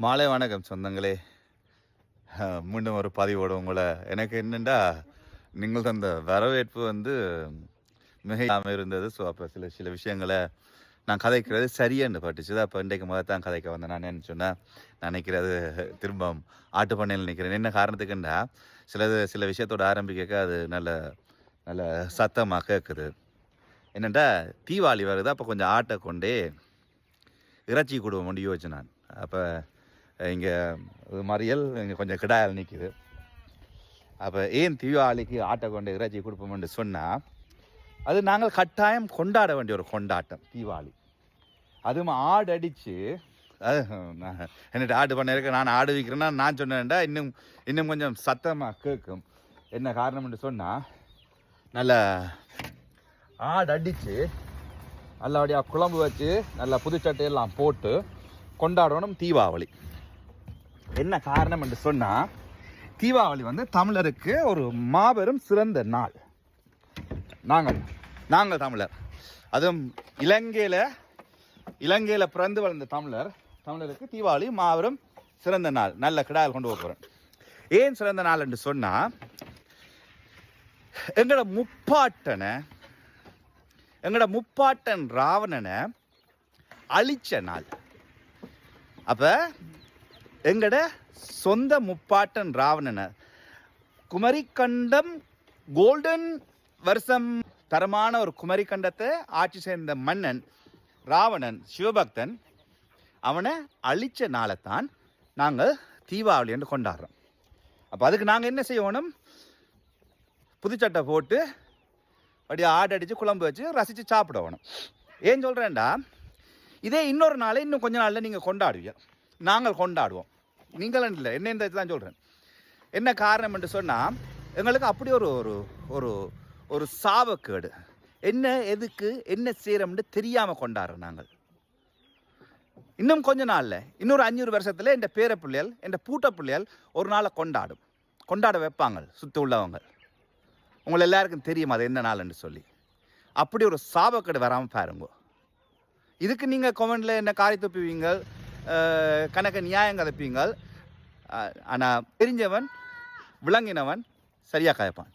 மாலை வணக்கம் சொந்தங்களே. மீண்டும் ஒரு பதிவோடு உங்களை எனக்கு என்னென்னா நீங்கள் தந்த வரவேற்பு மிகையாமல் இருந்தது. ஸோ அப்போ சில சில விஷயங்களை நான் கதைக்கிறது சரியான்னு பட்டுச்சு. அப்போ இன்றைக்கு முதல் தான் கதைக்க வந்தேன். நான் என்ன சொன்னேன், நான் நினைக்கிறது திரும்ப ஆட்டு பண்ணையில் நிற்கிறேன். என்ன காரணத்துக்குன்னா சில விஷயத்தோடு ஆரம்பிக்க அது நல்ல நல்ல சத்தமாக கேட்குது. என்னென்னா தீபாவளி வருது, அப்போ கொஞ்சம் ஆட்டை கொண்டே இறைச்சி கொடுவோம் யோசிச்சு நான். அப்போ இங்கே மறியல் இங்கே கொஞ்சம் கிடாயல் நிற்கிது. அப்போ ஏன் தீபாவளிக்கு ஆட்டை கொண்டு இறைச்சி கொடுப்போம்னு சொன்னால், அது நாங்கள் கட்டாயம் கொண்டாட வேண்டிய ஒரு கொண்டாட்டம் தீபாவளி. அதுவும் ஆடு அடித்து அது என்னட்டு ஆடு பண்ண இருக்க நான் ஆடு விற்கிறேன்னா நான் சொன்னேன்டா இன்னும் கொஞ்சம் சத்தமாக கேட்கும். என்ன காரணம்னு சொன்னால், நல்ல ஆடு அடித்து நல்லபடியாக குழம்பு வச்சு நல்லா புதுச்சட்டையெல்லாம் போட்டு கொண்டாடணும் தீபாவளி. என்ன காரணம் என்று சொன்னால், தீபாவளி தமிழருக்கு ஒரு மாபெரும் சிறந்த நாள். நாங்கள் தமிழர், அதுவும் இலங்கையில் பிறந்து வளர்ந்த தமிழருக்கு தீபாவளி மாபெரும் சிறந்த நாள். நல்ல கிடாயில் கொண்டு போகிறேன். ஏன் சிறந்த நாள் என்று சொன்னால், எங்களோட முப்பாட்டன் ராவணனை அழிச்ச நாள். அப்போ எங்கட சொந்த முப்பாட்டன் ராவணனை குமரிக்கண்டம் கோல்டன் வருஷம் தரமான ஒரு குமரிக்கண்டத்தை ஆட்சி செய்த மன்னன் ராவணன் சிவபக்தன், அவனை அழிச்ச நாளைத்தான் நாங்கள் தீபாவளி என்று கொண்டாடுறோம். அப்போ அதுக்கு நாங்கள் என்ன செய்யணும், புதுச்சட்டை போட்டு அப்படியே ஆடு அடித்து குழம்பு வச்சு ரசித்து சாப்பிடணும். ஏன் சொல்கிறேன்டா, இதே இன்னொரு நாளை இன்னும் கொஞ்ச நாளில் நீங்கள் கொண்டாடுவீங்க, நாங்கள் கொண்டாடுவோம். நீங்களும் இல்லை, என்ன இந்த இதுதான் சொல்கிறேன். என்ன காரணம் என்று சொன்னால், எங்களுக்கு அப்படி ஒரு ஒரு சாபக்கேடு. என்ன எதுக்கு என்ன செய்கிறோம்னு தெரியாமல் கொண்டாடுறோம் நாங்கள். இன்னும் கொஞ்ச நாளில், இன்னொரு 500 வருஷத்தில் என் பேர பிள்ளைகள், என் பூட்ட பிள்ளைகள் ஒரு நாளை கொண்டாட வைப்பாங்க சுற்றி உள்ளவங்க. உங்களை எல்லாருக்கும் தெரியும் அது என்ன நாள்னு சொல்லி. அப்படி ஒரு சாபக்கேடு வராமல் பாருங்க. இதுக்கு நீங்கள் கமெண்டில் என்ன காரி துப்புவீங்க, கணக்க நியாயம் கதைப்பீங்கள். ஆனால் தெரிஞ்சவன் விளங்கினவன் சரியாக கதைப்பான்.